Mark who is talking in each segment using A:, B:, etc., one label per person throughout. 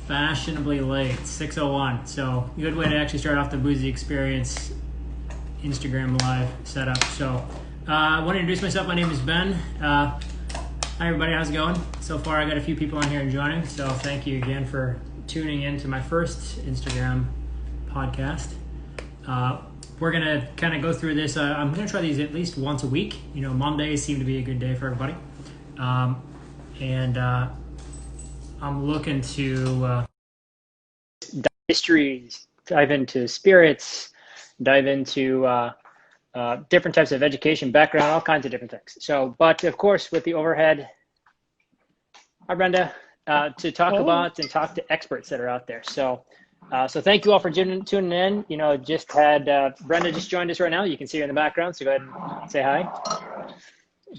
A: Fashionably late, 6:01. So good way to actually start off the Boozy Experience Instagram Live setup. So I want to introduce myself. My name is Ben. Hi everybody, how's it going? So far I got a few people on here and joining, so thank you again for tuning in to my first Instagram podcast. We're going to kind of go through this. I'm going to try these at least once a week. You know, Mondays seem to be a good day for everybody. I'm looking to histories, dive into spirits, dive into different types of education background, all kinds of different things. So, but of course, with the overhead, hi Brenda, to talk about and talk to experts that are out there. So thank you all for tuning in. You know, just had Brenda just joined us right now. You can see her in the background, so go ahead and say hi.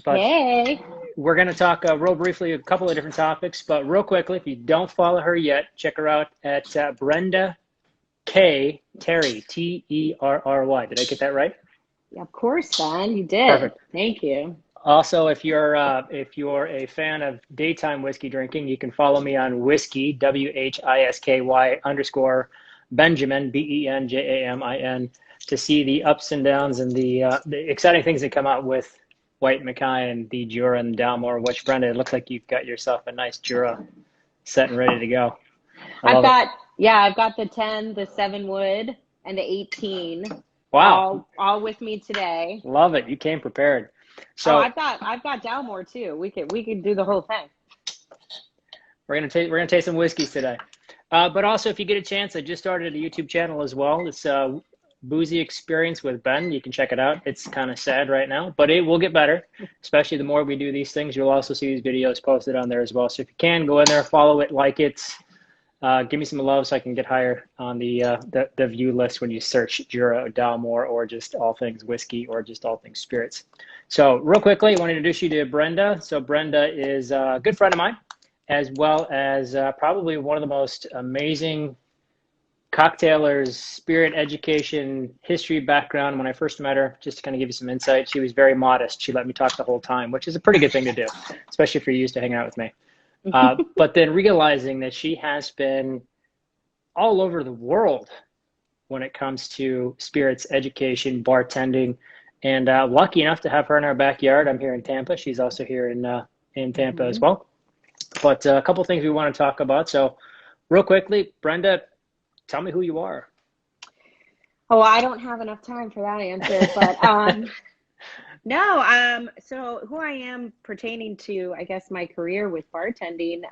A: But
B: hey.
A: We're going to talk real briefly a couple of different topics, but real quickly, if you don't follow her yet, check her out at Brenda K. Terry, Terry. Did I get that right?
B: Yeah, of course, Ben, you did.
A: Perfect.
B: Thank you.
A: Also, if you're a fan of daytime whiskey drinking, you can follow me on whiskey, WHISKY _Benjamin, BENJAMIN, to see the ups and downs and the exciting things that come out with White Mackay and the Jura and Dalmore, which Brenda, it looks like you've got yourself a nice Jura set and ready to go.
B: I've got the 10, the 7 wood, and the 18.
A: Wow.
B: All with me today.
A: Love it. You came prepared. So
B: I've got Dalmore too. We could do the whole thing.
A: We're gonna taste some whiskeys today. But also, if you get a chance, I just started a YouTube channel as well. It's Boozy Experience with Ben. You can check it out. It's kind of sad right now, but it will get better, especially the more we do these things. You'll also see these videos posted on there as well. So if you can, go in there, follow it, like it, give me some love so I can get higher on the view list when you search Jura, Dalmore, or just all things whiskey, or just all things spirits. So real quickly, I want to introduce you to Brenda. So Brenda is a good friend of mine, as well as probably one of the most amazing cocktailers, spirit education, history background. When I first met her, just to kind of give you some insight, she was very modest. She let me talk the whole time, which is a pretty good thing to do, especially if you're used to hanging out with me. But then realizing that she has been all over the world when it comes to spirits education, bartending, and lucky enough to have her in our backyard. I'm here in Tampa. She's also here in Tampa as well. But a couple things we want to talk about. So real quickly, Brenda, tell me who you are.
B: Oh, I don't have enough time for that answer, but no. So who I am pertaining to, I guess, my career with bartending.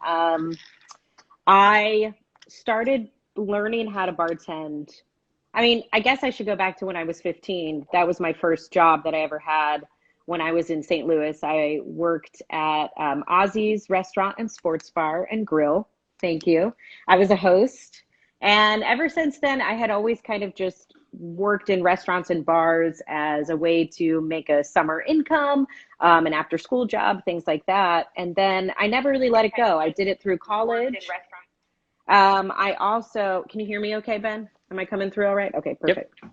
B: I started learning how to bartend. I mean, I guess I should go back to when I was 15. That was my first job that I ever had when I was in St. Louis. I worked at Ozzy's Restaurant and Sports Bar and Grill. Thank you. I was a host. And ever since then, I had always kind of just worked in restaurants and bars as a way to make a summer income, an after school job, things like that. And then I never really let it go. I did it through college. I also, can you hear me okay, Ben? Am I coming through all right? Okay, perfect. Yep.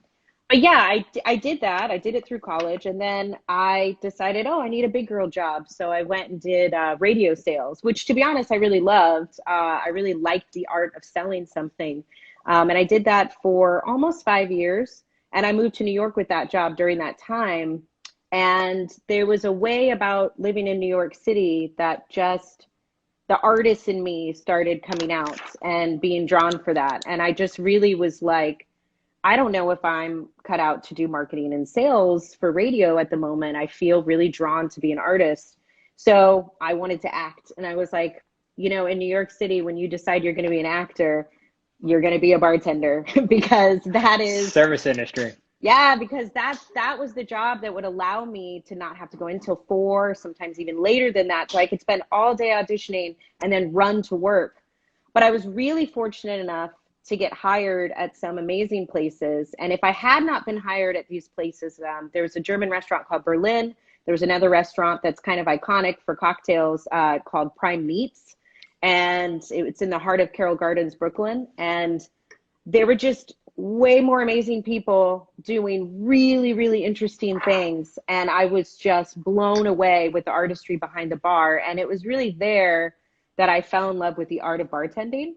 B: But yeah, I did that. I did it through college. And then I decided, I need a big girl job. So I went and did radio sales, which, to be honest, I really loved. I really liked the art of selling something. And I did that for almost 5 years. And I moved to New York with that job during that time. And there was a way about living in New York City that just the artist in me started coming out and being drawn for that. And I just really was like, I don't know if I'm cut out to do marketing and sales for radio at the moment. I feel really drawn to be an artist. So I wanted to act. And I was like, you know, in New York City, when you decide you're going to be an actor, you're going to be a bartender because that is
A: service industry.
B: Yeah, because that was the job that would allow me to not have to go until 4, sometimes even later than that. So I could spend all day auditioning and then run to work. But I was really fortunate enough to get hired at some amazing places. And if I had not been hired at these places, there was a German restaurant called Berlin. There was another restaurant that's kind of iconic for cocktails called Prime Meats. And it's in the heart of Carroll Gardens, Brooklyn. And they were just way more amazing people doing really, really interesting things. And I was just blown away with the artistry behind the bar. And it was really there that I fell in love with the art of bartending.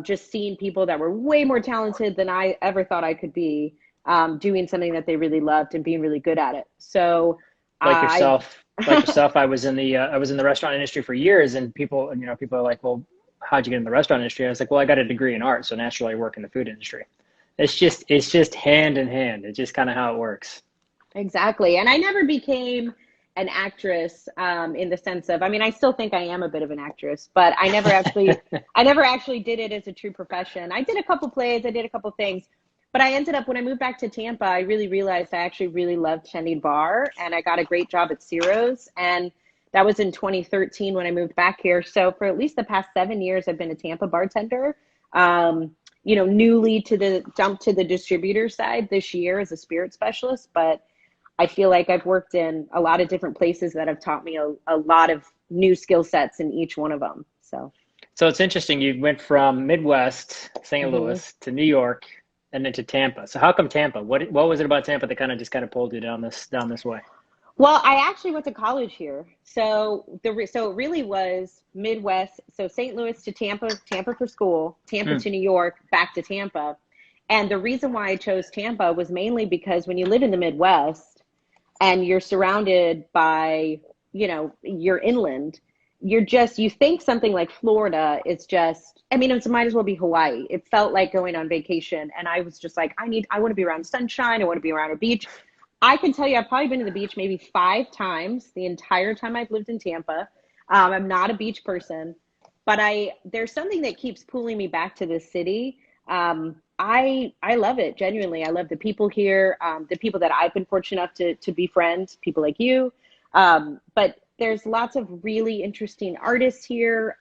B: just seeing people that were way more talented than I ever thought I could be, doing something that they really loved and being really good at it. So
A: Like
B: I,
A: yourself, I was in the restaurant industry for years, and people are like, well, how'd you get in the restaurant industry? I was like, well, I got a degree in art, so naturally I work in the food industry. It's just hand in hand. It's just kind of how it works.
B: exactly. And I never became an actress, in the sense of, I mean, I still think I am a bit of an actress, but I never actually did it as a true profession. I did a couple plays, I did a couple things, but I ended up, when I moved back to Tampa, I really realized I actually really loved tending bar, and I got a great job at Ciro's. And that was in 2013 when I moved back here. So for at least the past 7 years, I've been a Tampa bartender. Newly to the jump to the distributor side this year as a spirit specialist, but I feel like I've worked in a lot of different places that have taught me a lot of new skill sets in each one of them.
A: So it's interesting. You went from Midwest, St.
B: Mhm.
A: Louis, to New York, and then to Tampa. So how come Tampa? What was it about Tampa that kind of pulled you down this way?
B: Well, I actually went to college here. So it really was Midwest. So St. Louis to Tampa, Tampa for school, Tampa
A: Hmm.
B: to New York, back to Tampa. And the reason why I chose Tampa was mainly because when you live in the Midwest and you're surrounded by, you're inland, you think something like Florida is just, I mean, it might as well be Hawaii. It felt like going on vacation. And I was just like, I want to be around sunshine. I want to be around a beach. I can tell you, I've probably been to the beach maybe 5 times the entire time I've lived in Tampa. I'm not a beach person, but there's something that keeps pulling me back to this city. I love it genuinely. I love the people here, the people that I've been fortunate enough to befriend, people like you. But there's lots of really interesting artists here.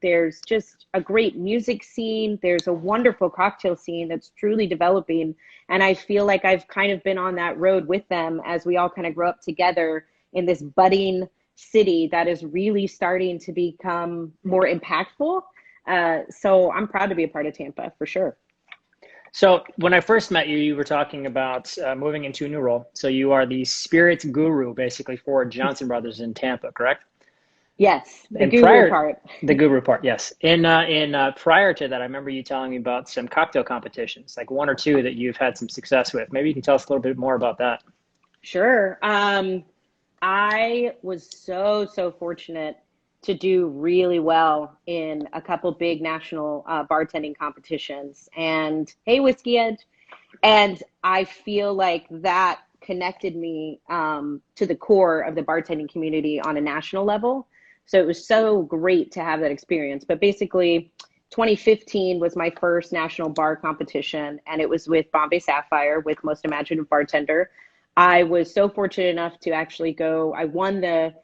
B: There's just a great music scene. There's a wonderful cocktail scene that's truly developing. And I feel like I've kind of been on that road with them as we all kind of grow up together in this budding city that is really starting to become more impactful. So I'm proud to be a part of Tampa for sure.
A: So when I first met you, you were talking about moving into a new role. So you are the spirits guru, basically, for Johnson Brothers in Tampa, correct?
B: Yes, the
A: And
B: guru
A: prior,
B: part.
A: the guru part, yes. In prior to that, I remember you telling me about some cocktail competitions, like one or two that you've had some success with. Maybe you can tell us a little bit more about that.
B: Sure. I was so fortunate to do really well in a couple big national bartending competitions. And hey, Whiskey Edge. And I feel like that connected me, to the core of the bartending community on a national level. So it was so great to have that experience. But basically, 2015 was my first national bar competition, and it was with Bombay Sapphire with Most Imaginative Bartender. I was so fortunate enough to actually go. I won the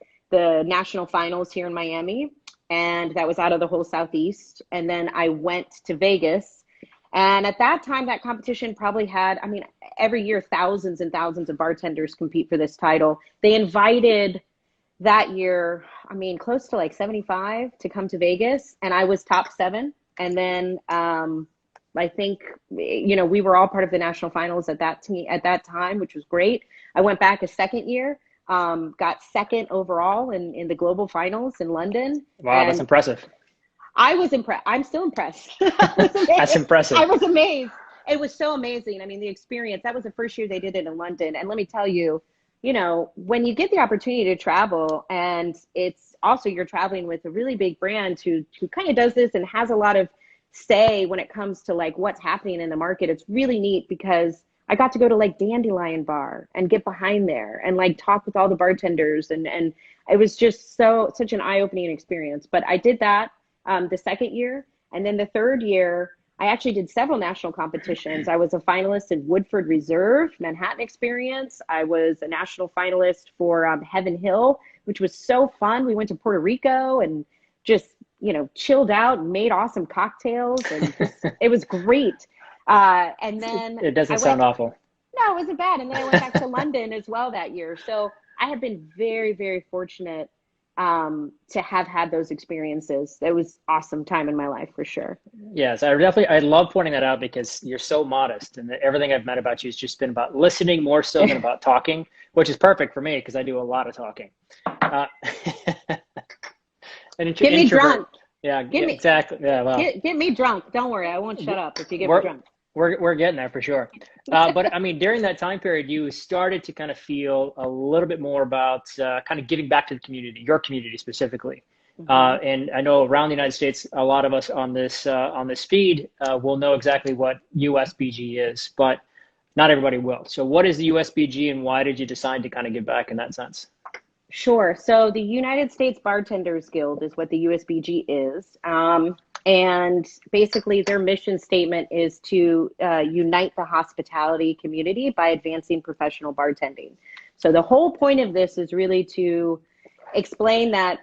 B: national finals here in Miami, and that was out of the whole Southeast. And then I went to Vegas. And at that time, that competition probably had, I mean, every year, thousands and thousands of bartenders compete for this title. They invited that year, I mean, close to like 75 to come to Vegas, and I was top seven. And then I think, we were all part of the national finals at that team at that time, which was great. I went back a second year, got second overall in the global finals in London,
A: Wow, that's
B: and
A: impressive.
B: I was impressed. I'm still impressed.
A: That's
B: I
A: impressive.
B: was amazed. It was so amazing. I mean, the experience, that was the first year they did it in London. And let me tell you, when you get the opportunity to travel, and it's also you're traveling with a really big brand who kind of does this and has a lot of say when it comes to like what's happening in the market, it's really neat because I got to go to like Dandelion Bar and get behind there and like talk with all the bartenders, and it was just such an eye-opening experience. But I did that the second year. And then the third year, I actually did several national competitions. I was a finalist in Woodford Reserve, Manhattan Experience. I was a national finalist for Heaven Hill, which was so fun. We went to Puerto Rico and just, chilled out and made awesome cocktails. And just, it was great. And then
A: It doesn't
B: I went,
A: sound awful.
B: no, it wasn't bad. And then I went back to London as well that year. So I have been very, very fortunate to have had those experiences. It was awesome time in my life for sure.
A: Yes, I love pointing that out because you're so modest, and everything I've met about you has just been about listening more so than about talking, which is perfect for me because I do a lot of talking. Uh, an
B: Get me
A: introvert.
B: drunk.
A: Yeah,
B: Get me,
A: exactly. Yeah, well,
B: get me drunk. Don't worry, I won't shut up if you get me
A: we're
B: drunk.
A: we're getting there for sure. But I mean, during that time period, you started to kind of feel a little bit more about kind of giving back to the community, your community specifically.
B: Hmm.
A: And I know around the United States, a lot of us on this feed will know exactly what USBG is, but not everybody will. So, what is the USBG, and why did you decide to kind of give back in that sense?
B: Sure. So the United States Bartenders Guild is what the USBG is. And basically, their mission statement is to unite the hospitality community by advancing professional bartending. So the whole point of this is really to explain that,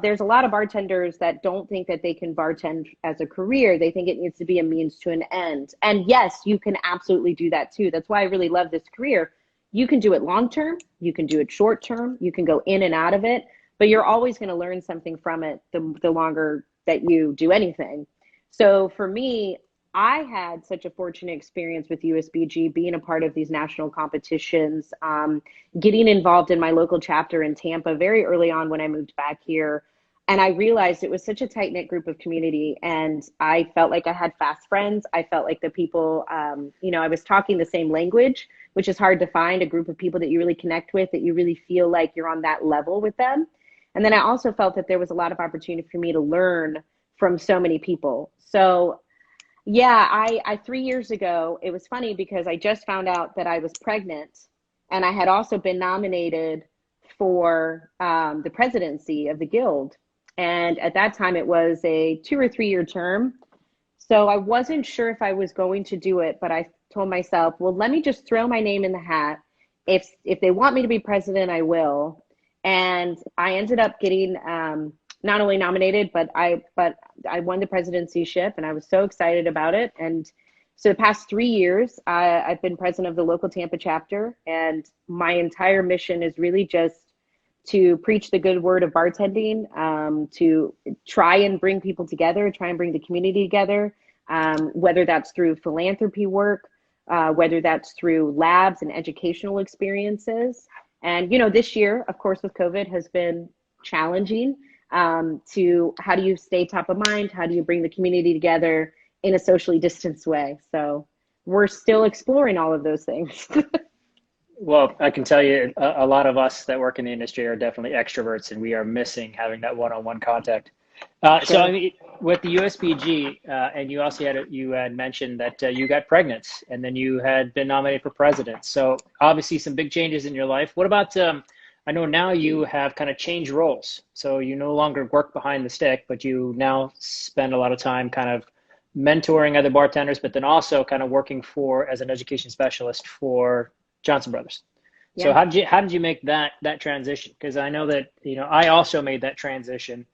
B: there's a lot of bartenders that don't think that they can bartend as a career. They think it needs to be a means to an end. And yes, you can absolutely do that too. That's why I really love this career. You can do it long term, you can do it short term, you can go in and out of it, but you're always going to learn something from it the longer that you do anything. So for me, I had such a fortunate experience with USBG, being a part of these national competitions, getting involved in my local chapter in Tampa very early on when I moved back here. And I realized it was such a tight knit group of community. And I felt like I had fast friends. I felt like the people, I was talking the same language, which is hard to find, a group of people that you really connect with, that you really feel like you're on that level with them. And then I also felt that there was a lot of opportunity for me to learn from so many people. So yeah, I 3 years ago, it was funny because I just found out that I was pregnant, and I had also been nominated for the presidency of the guild. And at that time, it was a 2 or 3 year term. So I wasn't sure if I was going to do it, but I told myself, well, let me just throw my name in the hat. If they want me to be president, I will. And I ended up getting not only nominated, but I won the presidencyship, and I was so excited about it. And so the past 3 years, I've been president of the local Tampa chapter, and my entire mission is really just to preach the good word of bartending, to try and bring people together, try and bring the community together, whether that's through philanthropy work, whether that's through labs and educational experiences. And, this year, of course, with COVID has been challenging, to how do you stay top of mind? How do you bring the community together in a socially distanced way? So we're still exploring all of those things.
A: Well, I can tell you a lot of us that work in the industry are definitely extroverts, and we are missing having that one-on-one contact. So, I
B: Sure.
A: mean, with the USBG, and you also you had mentioned that you got pregnant, and then you had been nominated for president. So, obviously, some big changes in your life. What about? I know now you have kind of changed roles, so you no longer work behind the stick, but you now spend a lot of time kind of mentoring other bartenders, but then also kind of working as an education specialist for Johnson Brothers. So
B: Yeah.
A: how did you make that transition? Because I know that I also made that transition,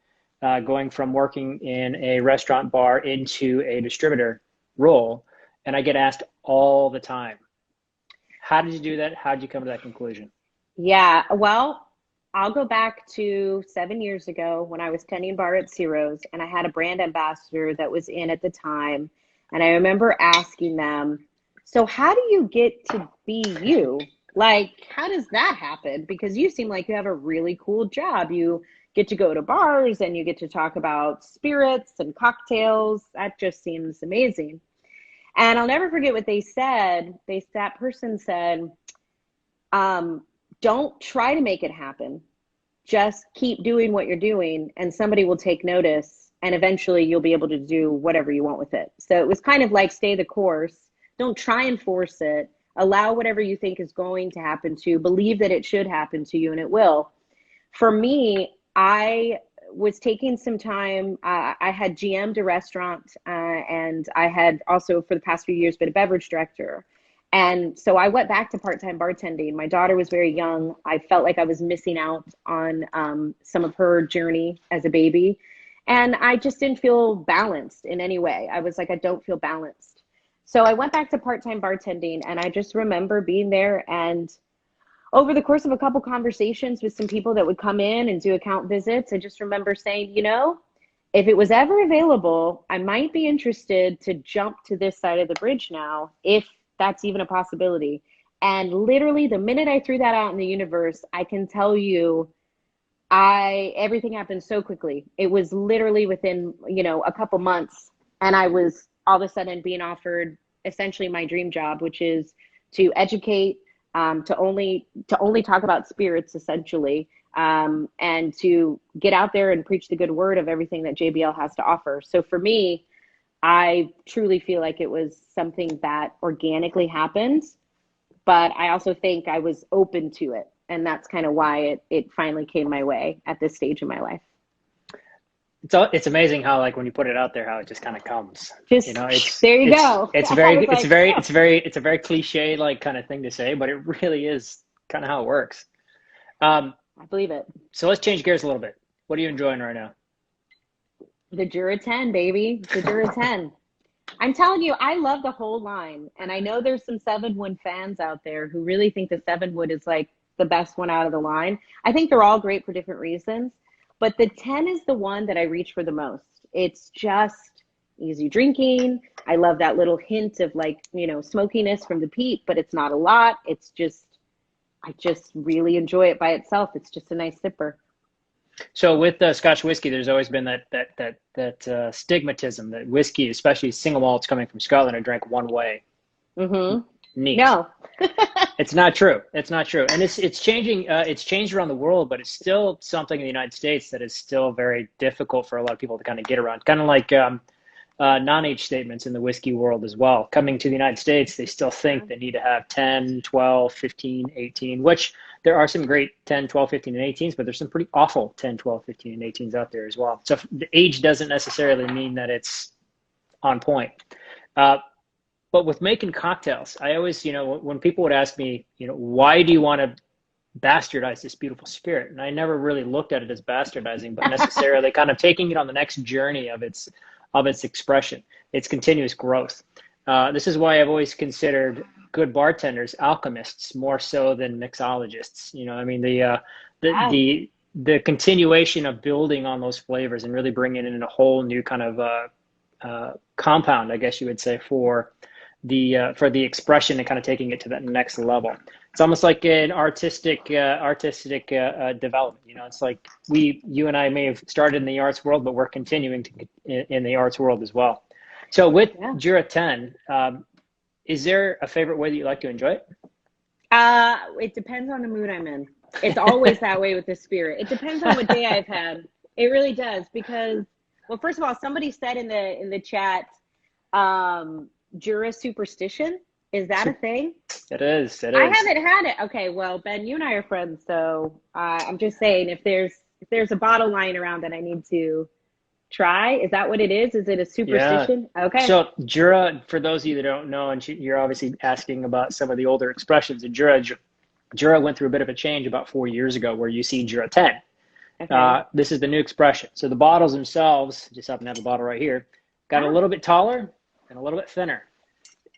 A: going from working in a restaurant bar into a distributor role, and I get asked all the time, how did you do that? How did you come to that conclusion?
B: Yeah. Well, I'll go back to 7 years ago when I was tending bar at Ciro's, and I had a brand ambassador that was in at the time. And I remember asking them, so how do you get to be you? Like, how does that happen? Because you seem like you have a really cool job. You get to go to bars and you get to talk about spirits and cocktails. That just seems amazing. And I'll never forget what they said. That person said, don't try to make it happen. Just keep doing what you're doing, and somebody will take notice, and eventually you'll be able to do whatever you want with it. So it was kind of like, stay the course. Don't try and force it. Allow whatever you think is going to happen to you. Believe that it should happen to you, and it will. For me, I was taking some time. I had GM'd a restaurant, and I had also, for the past few years, been a beverage director. And so I went back to part-time bartending. My daughter was very young. I felt like I was missing out on some of her journey as a baby. And I just didn't feel balanced in any way. I was like, I don't feel balanced. So I went back to part-time bartending, and I just remember being there, and over the course of a couple conversations with some people that would come in and do account visits, I just remember saying, if it was ever available, I might be interested to jump to this side of the bridge now, if that's even a possibility. And literally the minute I threw that out in the universe, I can tell you, everything happened so quickly. It was literally within, a couple months, and I was all of a sudden being offered essentially my dream job, which is to educate, to only talk about spirits essentially, and to get out there and preach the good word of everything that JBL has to offer. So for me, I truly feel like it was something that organically happened, but I also think I was open to it. And that's kind of why it finally came my way at this stage in my life.
A: It's amazing how, like, when you put it out there, how it just kind of comes.
B: Just, there you go.
A: It's a very cliche, like, kind of thing to say, but it really is kind of how it works.
B: I believe it.
A: So let's change gears a little bit. What are you enjoying right now?
B: The Jura 10, baby. The Jura 10. I'm telling you, I love the whole line. And I know there's some 7-Wood fans out there who really think the 7-Wood is like the best one out of the line. I think they're all great for different reasons, but the 10 is the one that I reach for the most. It's just easy drinking. I love that little hint of, like, smokiness from the peat, but it's not a lot. It's just, I just really enjoy it by itself. It's just a nice sipper.
A: So with Scotch whiskey, there's always been that stigmatism that whiskey, especially single malts coming from Scotland, are drank one way.
B: Mm-hmm.
A: Neat.
B: No.
A: It's not true. It's not true. And it's changing. It's changed around the world, but it's still something in the United States that is still very difficult for a lot of people to kind of get around. Kind of like non-age statements in the whiskey world as well. Coming to the United States, they still think they need to have 10, 12, 15, 18, which there are some great 10, 12, 15, and 18s, but there's some pretty awful 10, 12, 15, and 18s out there as well. So the age doesn't necessarily mean that it's on point. But with making cocktails, I always, when people would ask me, why do you want to bastardize this beautiful spirit? And I never really looked at it as bastardizing, but necessarily kind of taking it on the next journey of its expression, its continuous growth. This is why I've always considered good bartenders alchemists more so than mixologists. The continuation of building on those flavors and really bringing in a whole new kind of compound, I guess you would say, for the expression and kind of taking it to that next level. It's almost like an artistic development. It's like you and I may have started in the arts world, but we're continuing in the arts world as well. So with Jura 10, is there a favorite way that you like to enjoy it?
B: It depends on the mood I'm in. It's always that way with the spirit. It depends on what day I've had. It really does, because, well, first of all, somebody said in the chat, Jura superstition. Is that a thing?
A: It is.
B: I haven't had it. Okay, well, Ben, you and I are friends, so I'm just saying, if there's a bottle lying around that I need to try, is that what it is? Is it a superstition? Yeah. Okay.
A: So Jura, for those of you that don't know, and you're obviously asking about some of the older expressions, and Jura went through a bit of a change about 4 years ago, where you see Jura 10. Okay. This is the new expression. So the bottles themselves, just happen to have the bottle right here, got a little bit taller and a little bit thinner.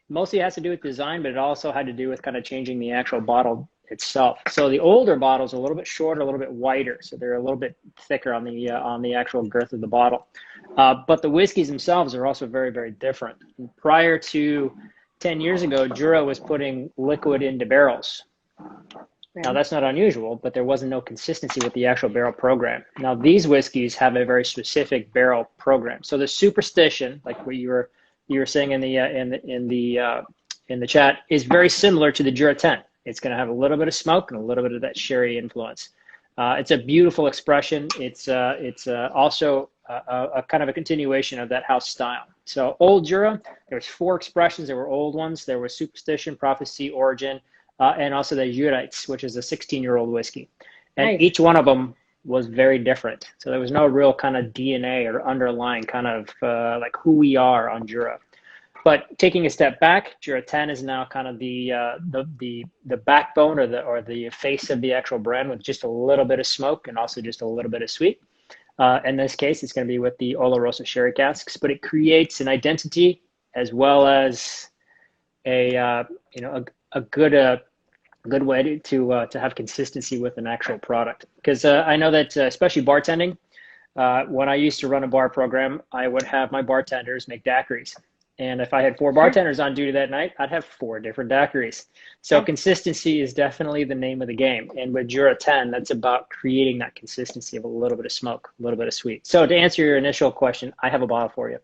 A: Mostly has to do with design, but it also had to do with kind of changing the actual bottle itself. So the older bottles are a little bit shorter, a little bit wider, so they're a little bit thicker on the actual girth of the bottle. But the whiskeys themselves are also very, very different. Prior to 10 years ago, Jura was putting liquid into barrels. Now that's not unusual, but there wasn't no consistency with the actual barrel program. Now these whiskeys have a very specific barrel program. So the superstition, like what you were saying in the chat, is very similar to the Jura 10. It's going to have a little bit of smoke and a little bit of that sherry influence. It's a beautiful expression. It's also a kind of a continuation of that house style. So old Jura, there was 4 expressions. There were old ones. There was superstition, prophecy, origin, and also the Jurites, which is a 16-year-old whiskey. And nice. Each one of them was very different. So there was no real kind of DNA or underlying kind of like who we are on Jura. But taking a step back, Jura 10 is now kind of the backbone or the face of the actual brand, with just a little bit of smoke and also just a little bit of sweet. In this case, it's going to be with the Oloroso sherry casks, but it creates an identity as well as a good way to have consistency with an actual product. Because I know that especially bartending, when I used to run a bar program, I would have my bartenders make daiquiris. And if I had four
B: Sure.
A: bartenders on duty that night, I'd have four different daiquiris. So
B: Yeah.
A: consistency is definitely the name of the game. And with Jura 10, that's about creating that consistency of a little bit of smoke, a little bit of sweet. So to answer your initial question, I have a bottle for you.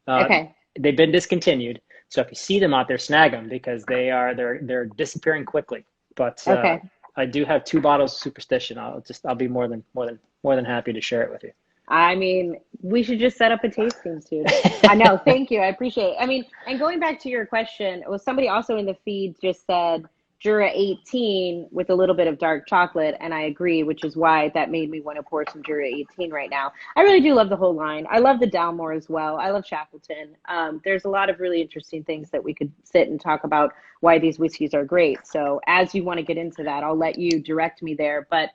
A: Uh,
B: Okay.
A: they've been discontinued. So if you see them out there, snag them because they're disappearing quickly. But
B: Okay.
A: I do have two bottles of Superstition. I'll be more than happy to share it with you.
B: I mean, we should just set up a tasting soon. I know. Thank you. I appreciate it. I mean, and going back to your question, well, somebody also in the feed just said Jura 18 with a little bit of dark chocolate, and I agree, which is why that made me want to pour some Jura 18 right now. I really do love the whole line. I love the Dalmore as well. I love Shackleton. There's a lot of really interesting things that we could sit and talk about why these whiskeys are great. So as you want to get into that, I'll let you direct me there. But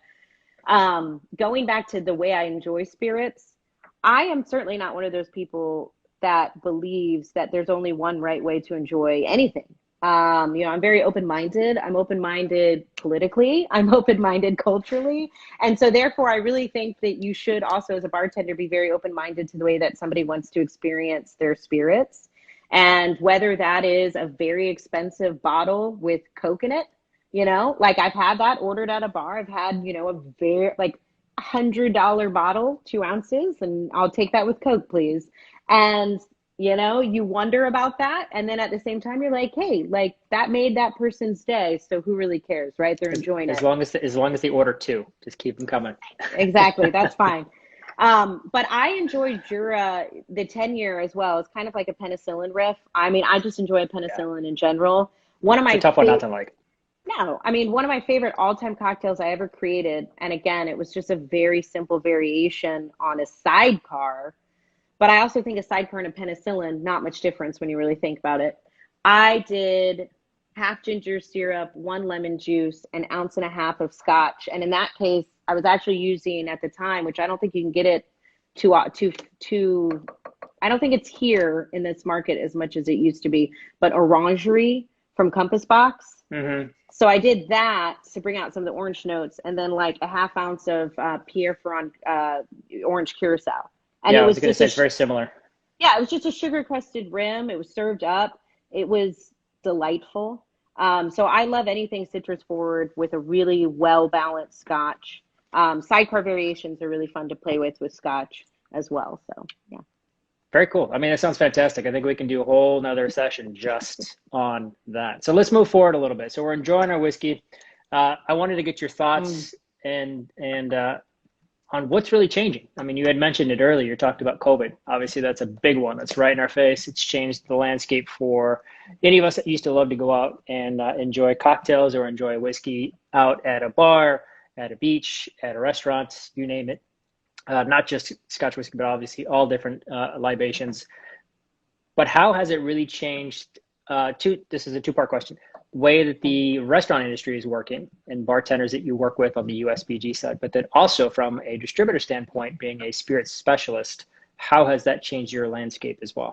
B: going back to the way I enjoy spirits, I am certainly not one of those people that believes that there's only one right way to enjoy anything. I'm very open-minded. I'm open-minded politically. I'm open-minded culturally. And so therefore, I really think that you should also, as a bartender, be very open-minded to the way that somebody wants to experience their spirits. And whether that is a very expensive bottle with Coke in it, like I've had that ordered at a bar. I've had, a very like $100 bottle, 2 ounces, and I'll take that with Coke, please. And, you wonder about that. And then at the same time, you're like, hey, like that made that person's day. So who really cares, right? They're enjoying
A: As
B: it.
A: long as they order two, just keep them coming.
B: Exactly. That's fine. But I enjoy Jura, the 10-year as well. It's kind of like a penicillin riff. I mean, I just enjoy
A: Yeah,
B: penicillin in general. One of
A: it's a
B: my
A: tough one not
B: favorite
A: to like.
B: No, I mean, one of my favorite all-time cocktails I ever created, and again, it was just a very simple variation on a sidecar, but I also think a sidecar and a penicillin, not much difference when you really think about it. I did half ginger syrup, one lemon juice, an ounce and a half of scotch, and in that case, I was actually using at the time, which I don't think you can get it to I don't think it's here in this market as much as it used to be, but Orangery from Compass Box.
A: Hmm.
B: So I did that to bring out some of the orange notes, and then like a half ounce of Pierre Ferrand orange curacao. And
A: Yeah,
B: it
A: I was
B: was
A: going to
B: just
A: say it's very similar.
B: yeah, it was just a sugar crusted rim. It was served up. It was delightful. So I love anything citrus forward with a really well balanced scotch. Sidecar variations are really fun to play with scotch as well. So yeah.
A: Very cool. I mean, that sounds fantastic. I think we can do a whole nother session just on that. So let's move forward a little bit. So we're enjoying our whiskey. I wanted to get your
B: Mm.
A: thoughts and on what's really changing. I mean, you had mentioned it earlier. You talked about COVID. Obviously, that's a big one. That's right in our face. It's changed the landscape for any of us that used to love to go out and enjoy cocktails or enjoy whiskey out at a bar, at a beach, at a restaurant, you name it. Not just Scotch whiskey, but obviously all different libations. But how has it really changed? This is a two-part question. Way that the restaurant industry is working and bartenders that you work with on the USBG side, but then also from a distributor standpoint, being a spirits specialist, how has that changed your landscape as well?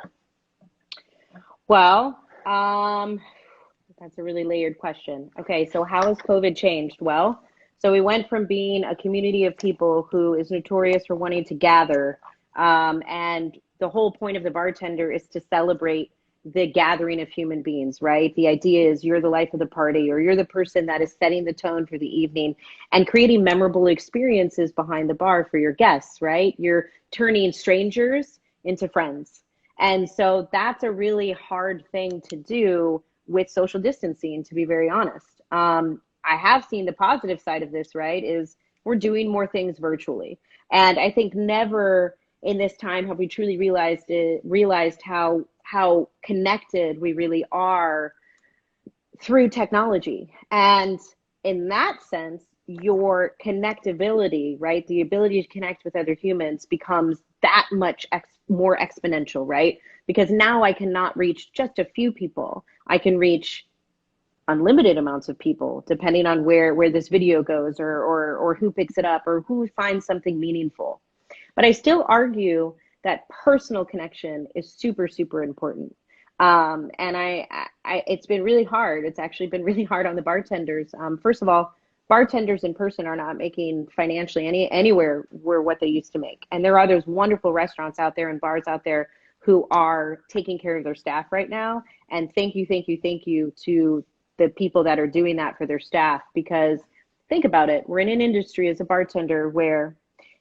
B: Well, that's a really layered question. Okay, so how has COVID changed? Well, so we went from being a community of people who is notorious for wanting to gather, and the whole point of the bartender is to celebrate the gathering of human beings, right? The idea is you're the life of the party, or you're the person that is setting the tone for the evening and creating memorable experiences behind the bar for your guests, right? You're turning strangers into friends. And so that's a really hard thing to do with social distancing, to be very honest. I have seen the positive side of this, right? Is we're doing more things virtually. And I think never in this time have we truly realized how connected we really are through technology. And in that sense, your connectability, right? The ability to connect with other humans becomes that much more exponential, right? Because now I cannot reach just a few people. I can reach unlimited amounts of people, depending on where this video goes or who picks it up or who finds something meaningful. But I still argue that personal connection is super, super important. And it's been really hard. It's actually been really hard on the bartenders. First of all, bartenders in person are not making financially anywhere where what they used to make. And there are those wonderful restaurants out there and bars out there who are taking care of their staff right now. And thank you, thank you, thank you to the people that are doing that for their staff, because think about it. We're in an industry as a bartender where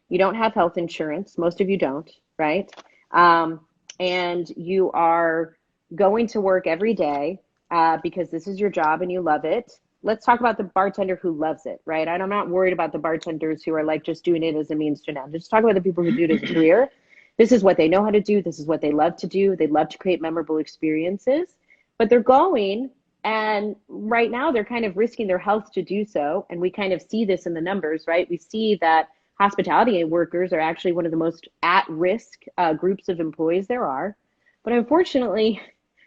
B: you don't have health insurance. Most of you don't, right? And you are going to work every day because this is your job and you love it. Let's talk about the bartender who loves it, right? And I'm not worried about the bartenders who are like just doing it as a means to an end. Just talk about the people who do it as a career. This is what they know how to do. This is what they love to do. They love to create memorable experiences, but they're going, and right now they're kind of risking their health to do so. And we kind of see this in the numbers, right? We see that hospitality workers are actually one of the most at-risk groups of employees there are. But unfortunately,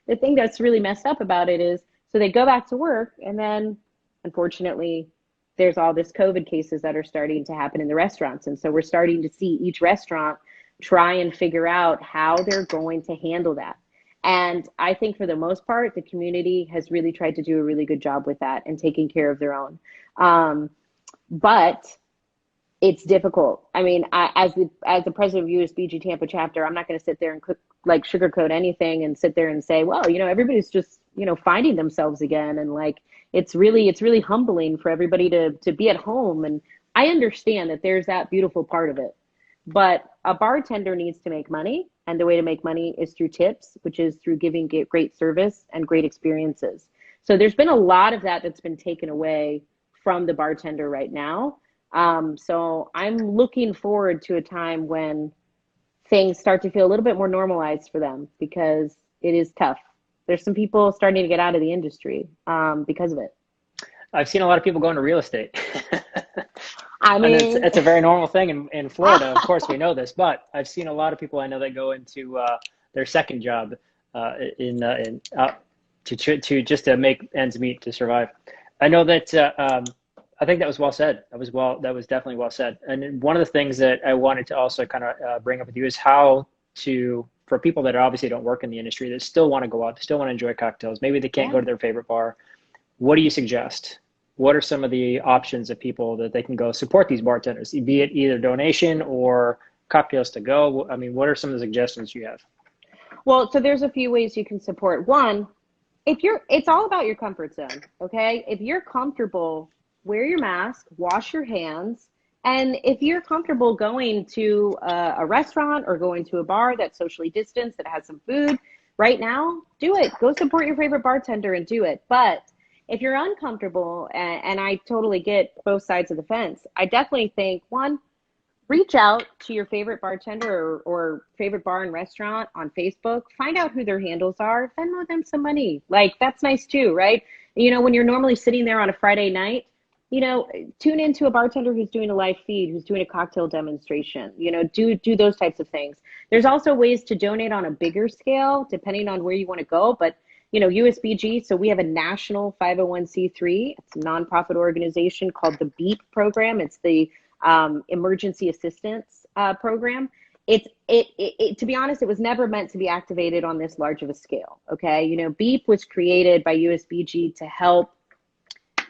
B: the thing that's really messed up about it is, so they go back to work, and then unfortunately, there's all this COVID cases that are starting to happen in the restaurants. And so we're starting to see each restaurant try and figure out how they're going to handle that. And I think for the most part, the community has really tried to do a really good job with that and taking care of their own. But it's difficult. I mean, as the president of USBG Tampa chapter, I'm not going to sit there and sugarcoat anything and sit there and say, well, everybody's just, finding themselves again. And it's really humbling for everybody to be at home. And I understand that there's that beautiful part of it, but a bartender needs to make money. And the way to make money is through tips, which is through giving great service and great experiences. So there's been a lot of that that's been taken away from the bartender right now. So I'm looking forward to a time when things start to feel a little bit more normalized for them, because it is tough. There's some people starting to get out of the industry because of it.
A: I've seen a lot of people go into real estate.
B: I mean,
A: and it's a very normal thing in Florida. Of course, we know this, but I've seen a lot of people I know that go into their second job to just to make ends meet, to survive. I know that I think that was well said. That was definitely well said. And one of the things that I wanted to also kind of bring up with you is how to, for people that obviously don't work in the industry, that still want to go out, still want to enjoy cocktails, maybe they can't go to their favorite bar. What do you suggest? What are some of the options of people that they can go support these bartenders, be it either donation or cocktails to go? I mean, what are some of the suggestions you have?
B: Well, so there's a few ways you can support. One, it's all about your comfort zone, okay? If you're comfortable, wear your mask, wash your hands. And if you're comfortable going to a restaurant or going to a bar that's socially distanced, that has some food, right now, do it. Go support your favorite bartender and do it. But if you're uncomfortable, and I totally get both sides of the fence, I definitely think, one, reach out to your favorite bartender or favorite bar and restaurant on Facebook. Find out who their handles are. Venmo them some money. That's nice too, right? When you're normally sitting there on a Friday night, tune into a bartender who's doing a live feed, who's doing a cocktail demonstration, do those types of things. There's also ways to donate on a bigger scale, depending on where you want to go. But USBG, so we have a national 501c3. It's a nonprofit organization called the BEAP program. It's the Emergency Assistance Program. To be honest, it was never meant to be activated on this large of a scale. Okay. BEAP was created by USBG to help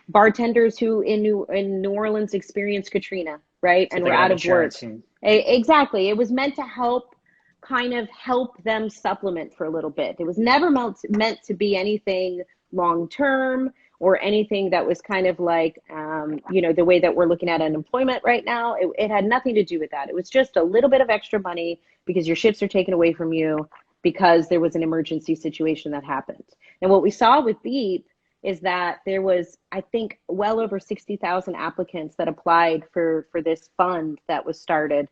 B: bartenders who in New Orleans experienced Katrina, right? And were out of work. Exactly. It was meant to help them supplement for a little bit. It was never meant to be anything long-term or anything that was kind of like, the way that we're looking at unemployment right now. It had nothing to do with that. It was just a little bit of extra money because your shifts are taken away from you because there was an emergency situation that happened. And what we saw with BEAP is that there was, I think, well over 60,000 applicants that applied for this fund that was started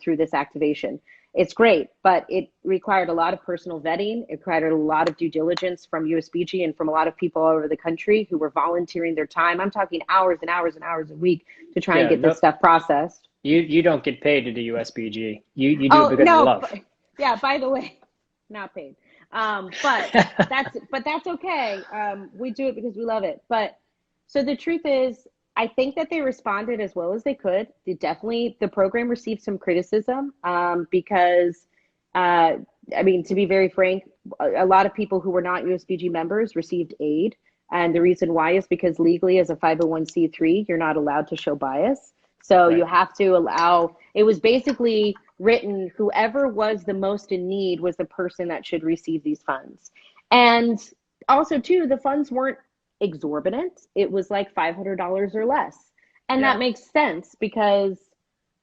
B: through this activation. It's great, but it required a lot of personal vetting. It required a lot of due diligence from USBG and from a lot of people all over the country who were volunteering their time. I'm talking hours and hours and hours a week to try and get this stuff processed.
A: You don't get paid to do USBG. You do it because you love.
B: By the way, not paid. But that's okay. We do it because we love it. But so the truth is, I think that they responded as well as they could. The program received some criticism because, to be very frank, a lot of people who were not USBG members received aid. And the reason why is because legally as a 501c3, you're not allowed to show bias. So
A: Right.
B: you have to allow, it was basically written, whoever was the most in need was the person that should receive these funds. And also, too, the funds weren't exorbitant. It was like $500 or less. And that
A: Yeah.
B: makes sense because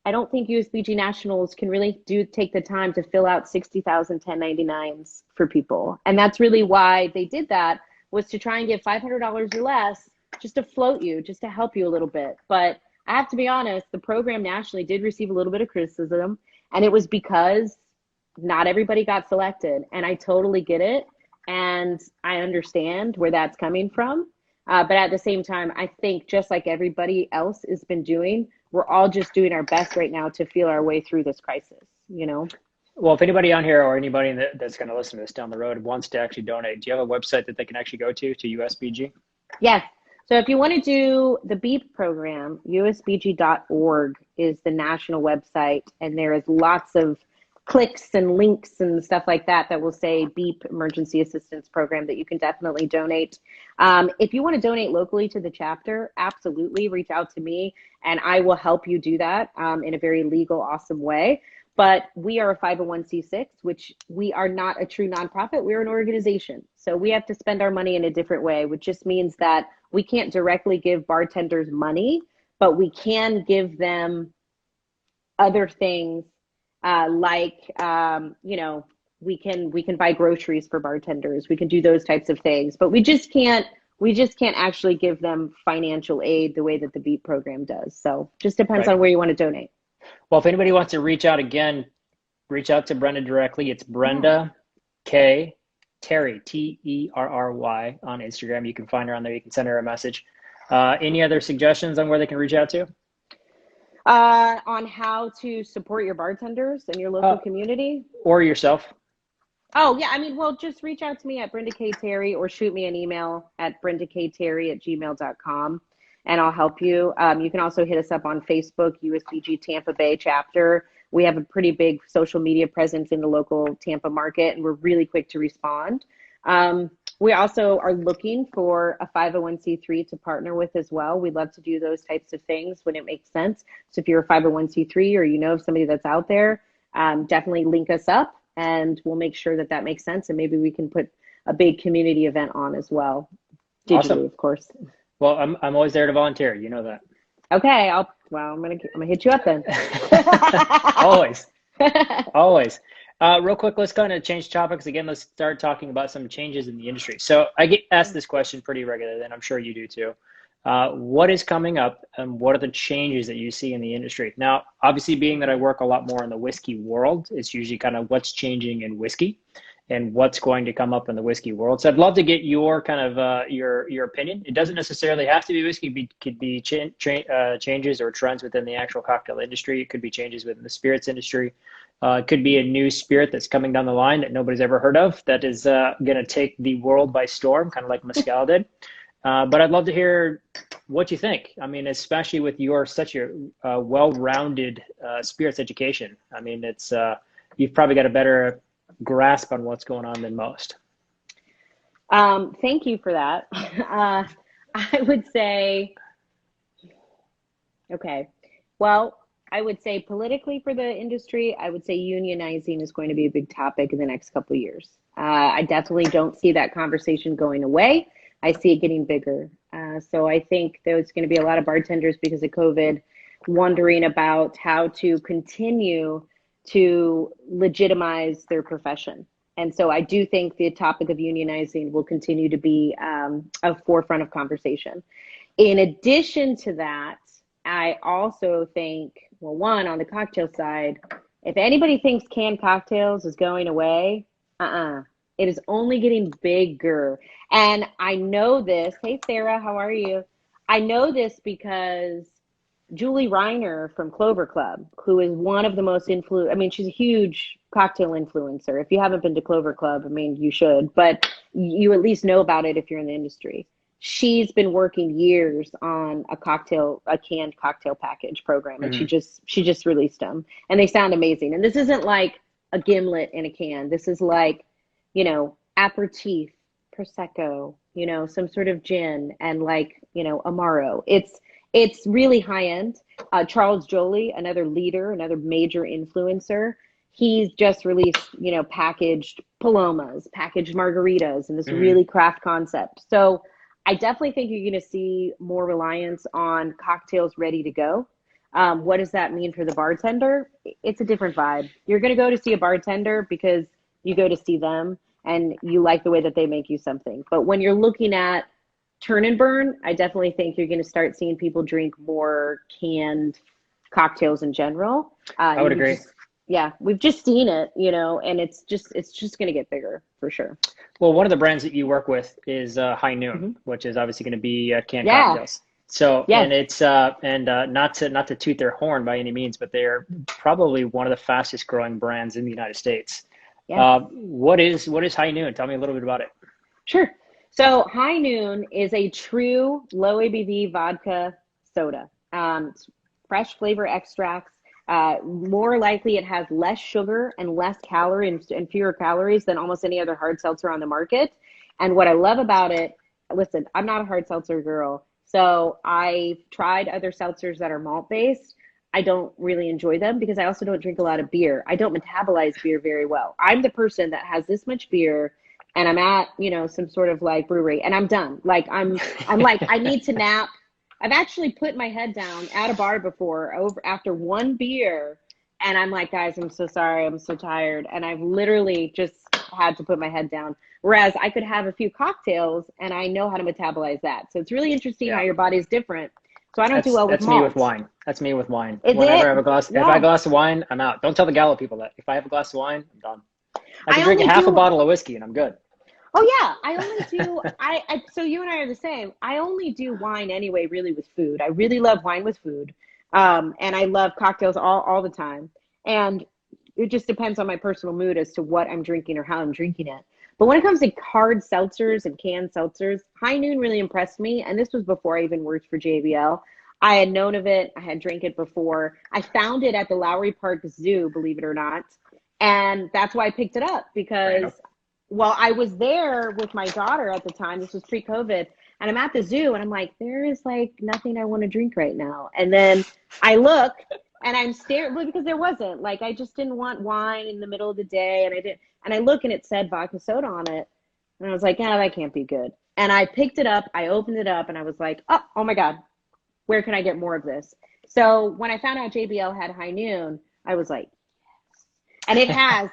B: I don't think USBG nationals can really take the time to fill out 60,000 1099s for people. And that's really why they did that, was to try and give $500 or less just to float you, just to help you a little bit. But I have to be honest, the program nationally did receive a little bit of criticism, and it was because not everybody got selected. And I totally get it. And I understand where that's coming from. But at the same time, I think just like everybody else has been doing, we're all just doing our best right now to feel our way through this crisis, you know?
A: Well, if anybody on here or anybody that's going to listen to this down the road wants to actually donate, do you have a website that they can actually go to USBG?
B: Yes. So if you want to do the BEEP program, usbg.org is the national website, and there is lots of clicks and links and stuff like that that will say BEEP Emergency Assistance Program that you can definitely donate. If you want to donate locally to the chapter, absolutely reach out to me and I will help you do that in a very legal, awesome way. But we are a 501c6, which we are not a true nonprofit. We're an organization. So we have to spend our money in a different way, which just means that we can't directly give bartenders money, but we can give them other things you know, we can buy groceries for bartenders. We can do those types of things, but we just can't actually give them financial aid the way that the BEAT program does. So just depends
A: Right.
B: on where you want to donate.
A: Well, if anybody wants to reach out again, reach out to Brenda directly. It's Brenda K. Terry, Terry, on Instagram. You can find her on there. You can send her a message. Any other suggestions on where they can reach out to?
B: On how to support your bartenders and your local community.
A: Or yourself?
B: Oh, yeah. I mean, well, just reach out to me at Brenda K. Terry or shoot me an email at brendakterry@gmail.com and I'll help you. You can also hit us up on Facebook, USBG Tampa Bay chapter. We have a pretty big social media presence in the local Tampa market, and we're really quick to respond. We also are looking for a 501c3 to partner with as well. We'd love to do those types of things when it makes sense. So if you're a 501c3 or you know of somebody that's out there, definitely link us up and we'll make sure that that makes sense. And maybe we can put a big community event on as well, digitally,
A: Awesome.
B: of course.
A: Well, I'm always there to volunteer. You know that.
B: Okay, I'm gonna hit you up then.
A: Always, always. Real quick, let's kind of change topics again. Let's start talking about some changes in the industry. So I get asked this question pretty regularly, and I'm sure you do too. What is coming up, and what are the changes that you see in the industry? Now, obviously, being that I work a lot more in the whiskey world, it's usually kind of what's changing in whiskey and what's going to come up in the whiskey world. So I'd love to get your kind of your opinion. It doesn't necessarily have to be whiskey. It could be changes or trends within the actual cocktail industry. It could be changes within the spirits industry. It could be a new spirit that's coming down the line that nobody's ever heard of that is going to take the world by storm, kind of like Mezcal did. But I'd love to hear what you think. I mean, especially with such a well-rounded spirits education. I mean, it's you've probably got a better grasp on what's going on than most.
B: Thank you for that. I would say, okay, well, I would say politically for the industry, I would say unionizing is going to be a big topic in the next couple of years. I definitely don't see that conversation going away. I see it getting bigger. So I think there's going to be a lot of bartenders because of COVID wondering about how to continue to legitimize their profession. And so I do think the topic of unionizing will continue to be a forefront of conversation. In addition to that, I also think, well, one, on the cocktail side, if anybody thinks canned cocktails is going away, it is only getting bigger. And I know this. Hey, Sarah, how are you? I know this because Julie Reiner from Clover Club, who is one of the most she's a huge cocktail influencer. If you haven't been to Clover Club, I mean, you should, but you at least know about it if you're in the industry. She's been working years on a canned cocktail package program, and she just released them, and they sound amazing. And this isn't like a gimlet in a can. This is like, aperitif, prosecco, some sort of gin, and like, amaro. It's really high end. Charles Joly, another leader, another major influencer, he's just released, packaged palomas, packaged margaritas, and this
A: Mm.
B: really craft concept. So I definitely think you're going to see more reliance on cocktails ready to go. What does that mean for the bartender? It's a different vibe. You're going to go to see a bartender because you go to see them and you like the way that they make you something. But when you're looking at turn and burn, I definitely think you're going to start seeing people drink more canned cocktails in general.
A: I would agree.
B: Yeah, we've just seen it, and it's just going to get bigger for sure.
A: Well, one of the brands that you work with is High Noon,
B: Hmm.
A: which is obviously going to be canned
B: Yeah.
A: cocktails. So,
B: Yes.
A: and it's not to toot their horn by any means, but they're probably one of the fastest growing brands in the United States.
B: Yes.
A: What is High Noon? Tell me a little bit about it.
B: Sure. So High Noon is a true low ABV vodka soda. It's fresh flavor extracts. More likely, it has less sugar and less calories and fewer calories than almost any other hard seltzer on the market. And what I love about it, listen, I'm not a hard seltzer girl, so I've tried other seltzers that are malt based. I don't really enjoy them because I also don't drink a lot of beer. I don't metabolize beer very well. I'm the person that has this much beer and I'm at, some sort of like brewery and I'm done. Like I'm like, I need to nap. I've actually put my head down at a bar before over after one beer and I'm like, guys, I'm so sorry. I'm so tired. And I've literally just had to put my head down. Whereas I could have a few cocktails and I know how to metabolize that. So it's really interesting how
A: Yeah.
B: your body's different. So I don't do well with
A: That's me with
B: malt.
A: wine. That's me with wine.
B: Is
A: Whenever I
B: it?
A: have a glass, if I have
B: Yeah.
A: a glass of wine, I'm out. Don't tell the Gallo people that. If I have a glass of wine, I'm done. I
B: I
A: can drink a
B: only
A: half a
B: do.
A: bottle of whiskey and I'm good.
B: Oh yeah, I only do. So you and I are the same. I only do wine anyway, really with food. I really love wine with food, and I love cocktails all the time. And it just depends on my personal mood as to what I'm drinking or how I'm drinking it. But when it comes to hard seltzers and canned seltzers, High Noon really impressed me. And this was before I even worked for JBL. I had known of it. I had drank it before. I found it at the Lowry Park Zoo, believe it or not. And that's why I picked it up because,
A: Random.
B: well, I was there with my daughter at the time. This was pre-COVID. And I'm at the zoo and I'm like, there is like nothing I want to drink right now. And then I look and I'm staring, well, because there wasn't. Like, I just didn't want wine in the middle of the day. And I didn't. And I look and it said vodka soda on it. And I was like, yeah, that can't be good. And I picked it up. I opened it up and I was like, oh my God, where can I get more of this? So when I found out JBL had High Noon, I was like, and it has.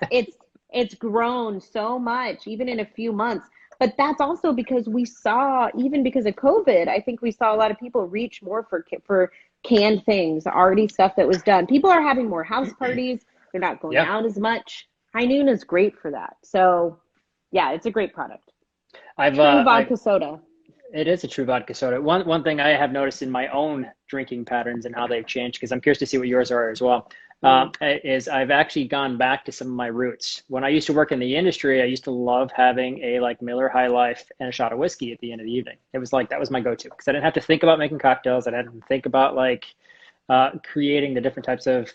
B: It's grown so much, even in a few months. But that's also because we saw, even because of COVID, I think we saw a lot of people reach more for canned things, already stuff that was done. People are having more house parties. They're not going
A: Yeah.
B: out as much. High Noon is great for that. So, yeah, it's a great product.
A: I've
B: True
A: I
B: vodka soda.
A: It is a true vodka soda. One thing I have noticed in my own drinking patterns and how they've changed, because I'm curious to see what yours are as well,
B: Mm.
A: is I've actually gone back to some of my roots. When I used to work in the industry, I used to love having a like Miller High Life and a shot of whiskey at the end of the evening. It was like that was my go-to because I didn't have to think about making cocktails. I didn't have to think about like creating the different types of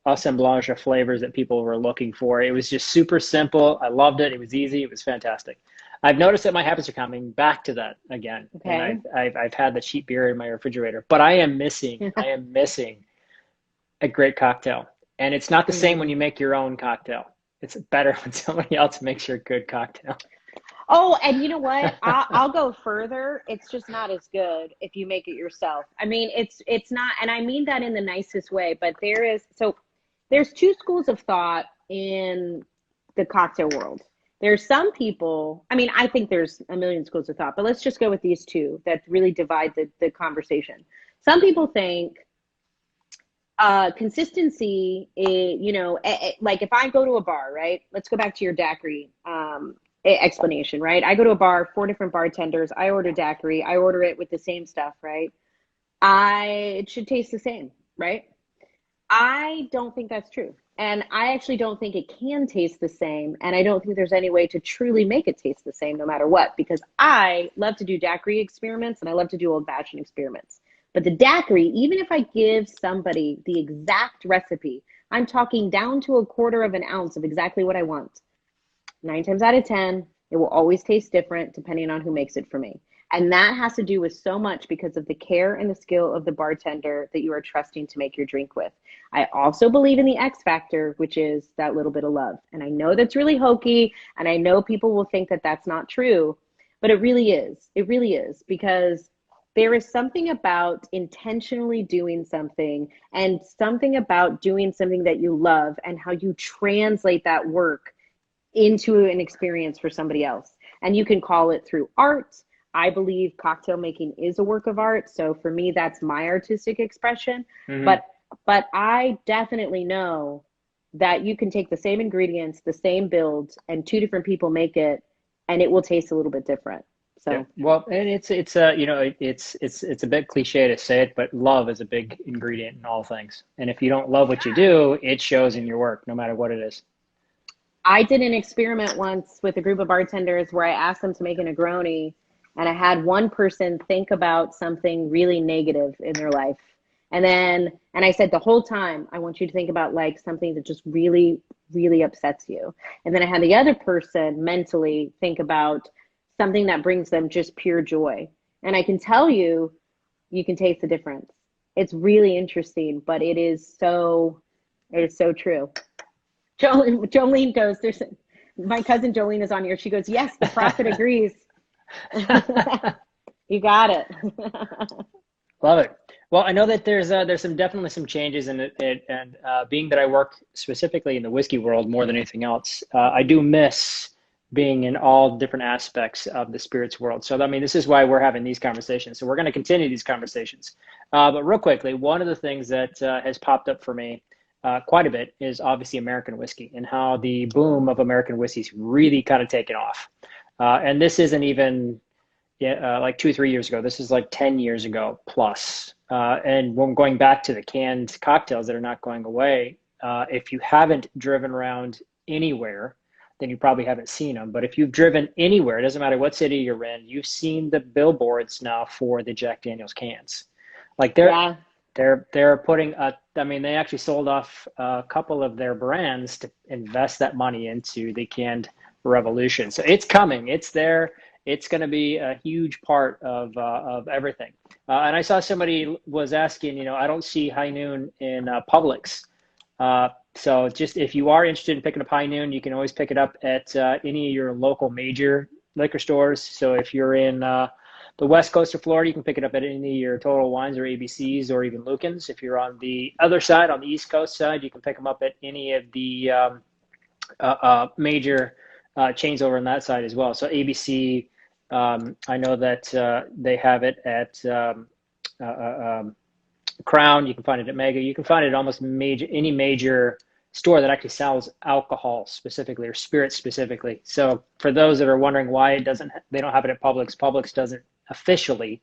A: assemblage of flavors that people were looking for. It was just super simple. I loved it. It was easy. It was fantastic. I've noticed that my habits are coming back to that again, and
B: Okay.
A: I've had the cheap beer in my refrigerator, but I am missing a great cocktail, and it's not the same when
B: Mm.
A: you make your own cocktail. It's better when somebody else makes your good cocktail.
B: Oh, and you know what? I'll go further. It's just not as good if you make it yourself. I mean, it's not, and I mean that in the nicest way. But there's two schools of thought in the cocktail world. There's some people. I mean, I think there's a million schools of thought, but let's just go with these two that really divide the conversation. Some people think consistency is, like if I go to a bar, right? Let's go back to your daiquiri explanation, right? I go to a bar, four different bartenders. I order daiquiri. I order it with the same stuff, right? It should taste the same, right? I don't think that's true. And I actually don't think it can taste the same. And I don't think there's any way to truly make it taste the same no matter what, because I love to do daiquiri experiments and I love to do old fashioned experiments. But the daiquiri, even if I give somebody the exact recipe, I'm talking down to a quarter of an ounce of exactly what I want. 9 times out of 10, it will always taste different depending on who makes it for me. And that has to do with so much because of the care and the skill of the bartender that you are trusting to make your drink with. I also believe in the X factor, which is that little bit of love. And I know that's really hokey, and I know people will think that that's not true, but it really is. It really is, because there is something about intentionally doing something, and something about doing something that you love and how you translate that work into an experience for somebody else. And you can call it through art. I believe cocktail making is a work of art. So for me, that's my artistic expression.
A: Mm-hmm.
B: But I definitely know that you can take the same ingredients, the same build, and two different people make it, and it will taste a little bit different. So
A: yeah. Well, and it's you know, it's a bit cliche to say it, but love is a big ingredient in all things. And if you don't love what you do, it shows in your work, no matter what it is.
B: I did an experiment once with a group of bartenders where I asked them to make a Negroni, and I had one person think about something really negative in their life. And I said the whole time, I want you to think about like something that just really, really upsets you. And then I had the other person mentally think about something that brings them just pure joy. And I can tell you, you can taste the difference. It's really interesting, but it is so true. Jolene goes, my cousin Jolene is on here. She goes, yes, the prophet agrees. You got it.
A: Love it. Well, I know that there's definitely some changes in it, and being that I work specifically in the whiskey world more than anything else, I do miss being in all different aspects of the spirits world. So, I mean, this is why we're having these conversations. So we're going to continue these conversations. But real quickly, one of the things that has popped up for me quite a bit is obviously American whiskey, and how the boom of American whiskey's really kind of taken off. And this isn't even like 2-3 years ago. This is like 10 years ago plus. And when going back to the canned cocktails that are not going away, if you haven't driven around anywhere, then you probably haven't seen them. But if you've driven anywhere, it doesn't matter what city you're in, you've seen the billboards now for the Jack Daniel's cans. Like they're putting I mean, they actually sold off a couple of their brands to invest that money into the canned revolution. So it's coming. It's there. It's going to be a huge part of everything. And I saw somebody was asking, you know, I don't see High Noon in Publix. So just if you are interested in picking up High Noon, you can always pick it up at any of your local major liquor stores. So if you're in the west coast of Florida, you can pick it up at any of your Total Wines or ABCs or even Lucan's. If you're on the other side, on the East Coast side, you can pick them up at any of the major chains over on that side as well. So ABC, I know that they have it at Crown. You can find it at Mega. You can find it at almost any major store that actually sells alcohol specifically or spirits specifically. So for those that are wondering why they don't have it at Publix, Publix doesn't officially